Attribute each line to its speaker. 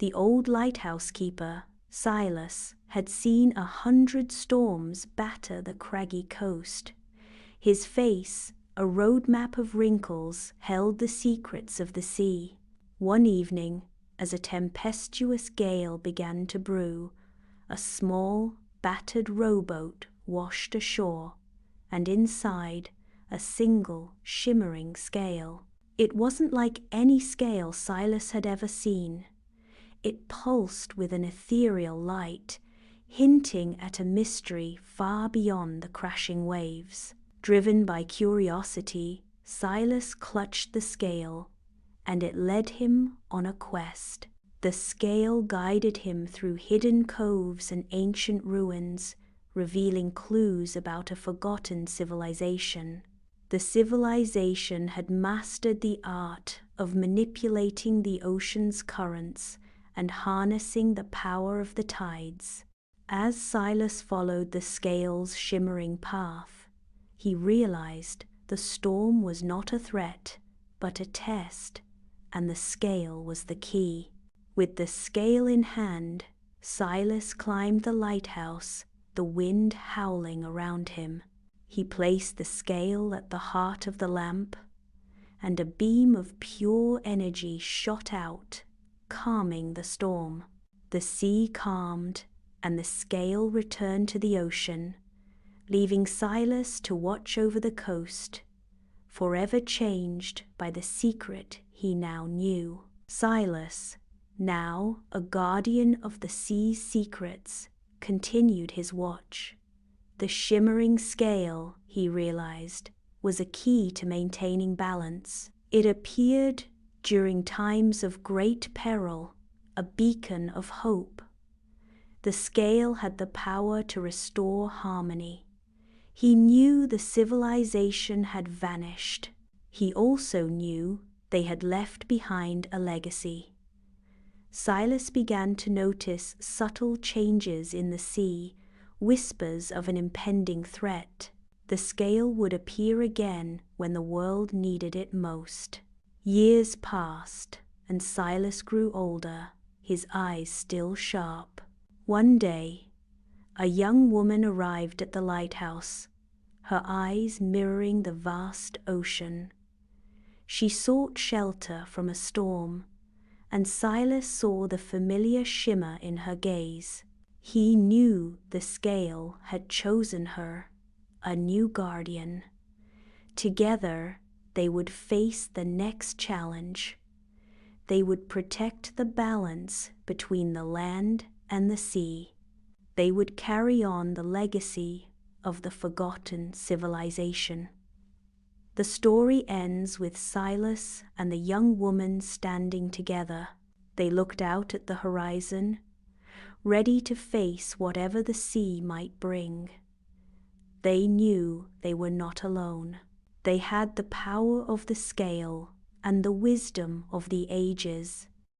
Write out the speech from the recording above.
Speaker 1: The old lighthouse keeper, Silas, had seen 100 storms batter the craggy coast. His face, a roadmap of wrinkles, held the secrets of the sea. One evening, as a tempestuous gale began to brew, a small, battered rowboat washed ashore, and inside, a single, shimmering scale. It wasn't like any scale Silas had ever seen. It pulsed with an ethereal light, hinting at a mystery far beyond the crashing waves. Driven by curiosity, Silas clutched the scale, and it led him on a quest. The scale guided him through hidden coves and ancient ruins, revealing clues about a forgotten civilization. The civilization had mastered the art of manipulating the ocean's currents and harnessing the power of the tides. As Silas followed the scale's shimmering path, he realized the storm was not a threat, but a test, and the scale was the key. With the scale in hand, Silas climbed the lighthouse, the wind howling around him. He placed the scale at the heart of the lamp, and a beam of pure energy shot out, calming the storm. The sea calmed, and the scale returned to the ocean, leaving Silas to watch over the coast, forever changed by the secret he now knew. Silas, now a guardian of the sea's secrets, continued his watch. The shimmering scale, he realized, was a key to maintaining balance. It appeared during times of great peril, a beacon of hope. The scale had the power to restore harmony. He knew the civilization had vanished. He also knew they had left behind a legacy. Silas began to notice subtle changes in the sea, whispers of an impending threat. The scale would appear again when the world needed it most. Years passed, and Silas grew older, his eyes still sharp. One day, a young woman arrived at the lighthouse, her eyes mirroring the vast ocean. She sought shelter from a storm, and Silas saw the familiar shimmer in her gaze. He knew the scale had chosen her, a new guardian. Together, they would face the next challenge. They would protect the balance between the land and the sea. They would carry on the legacy of the forgotten civilization. The story ends with Silas and the young woman standing together. They looked out at the horizon, ready to face whatever the sea might bring. They knew they were not alone. They had the power of the scale and the wisdom of the ages.